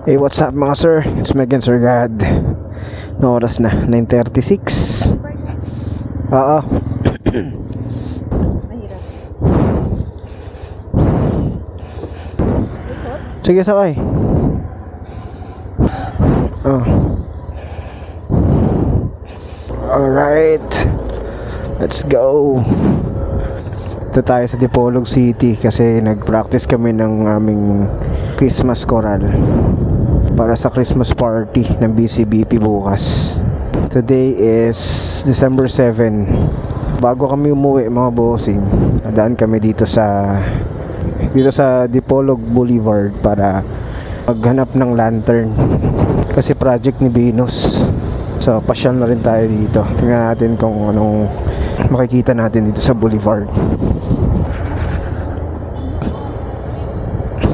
Hey, what's up mga sir? It's me again, Sir God. No oras na, 9:36. Oo. Mahirap. Sige, sakay. Oh. Alright. Let's go. Ito tayo sa Dipolog City kasi nag-practice kami ng aming Christmas choral para sa Christmas party ng BCBP bukas. Today is December 7. Bago kami umuwi mga bossing, nadaan kami dito sa Dipolog Boulevard para maghanap ng lantern kasi project ni Venus. So pasyal na rin tayo dito. Tingnan natin kung anong makikita natin dito sa boulevard.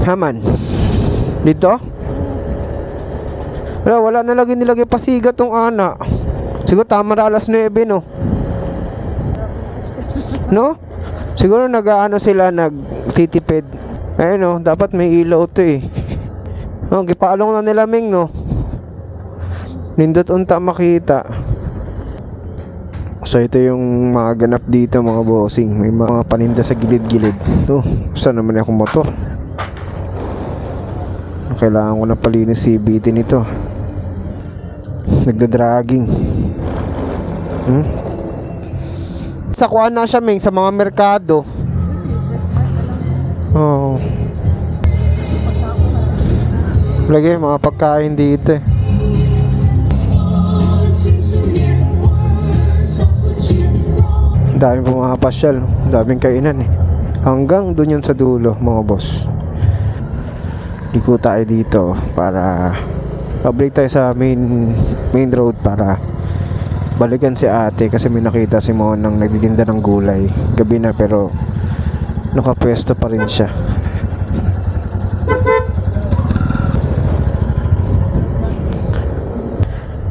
Haman dito? Wala na lagi nilagay pasiga tong ana. Siguro tama na alas 9 no? No? Siguro nag-ano sila, nagtitipid. Ayun no, dapat may ilaw to eh. Oh, gipaalong na nila Ming no. Nindot unta makita. So ito yung mga ganap dito mga bossing. May mga paninda sa gilid-gilid. Oh, saan naman akong motor? Kailangan ko na palinis si CVT nito. Nagda-dragging. Sa kuan na siya Ming, sa mga merkado. Oh. Lagi mga pagkain dito eh. Daming pumapasyal, daming kainan eh. Hanggang dun yun sa dulo mga boss. Liko tayo dito para pabalik tayo sa main road para balikan si ate kasi may nakita si Mon nang nagtitinda ng gulay. Gabi na pero nakapwesto pa rin siya.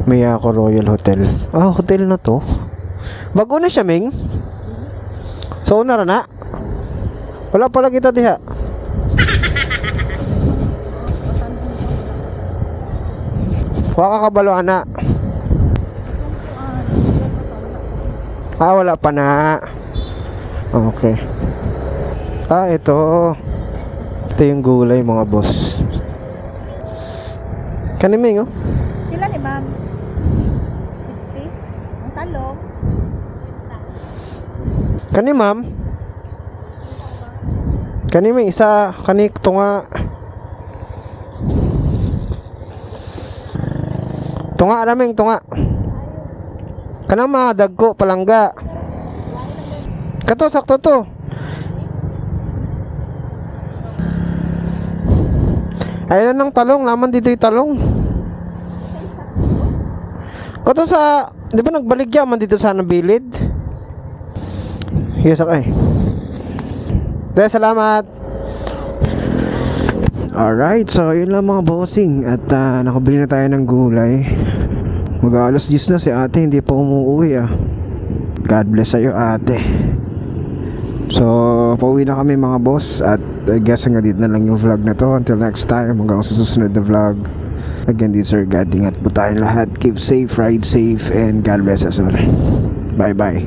Miyako Royal Hotel. Ah, hotel na to. Bago na siya Ming. So na na. Wala pala kita diha. Waka kabalo ana. Ah, wala pa na. Okay. Ah, ito. Ito yung gulay mga boss. Kaniming oh. Sila ni ma'am? 60? Ang talong? Kani ma'am? Kani may isa, kani tunga. Tunga raming tunga. Kana mga dagko palangga. Kato sakto to. Ayun ng talong, laman dito yung talong. Kato sa, di ba nagbaligya man dito sa nabilid? Yes, okay. Dahil salamat. Alright, so yun lang mga bossing. At nakabili na tayo ng gulay. Mag-alas 10 na si ate, hindi pa umuwi ah. God bless sa'yo ate. So pauwi na kami mga boss. At I guess hanggang dito na lang yung vlog na to. Until next time, hanggang sa susunod na vlog. Again, this is Sir God. Ingat po tayong lahat. Keep safe, ride safe, and God bless us all. Bye bye.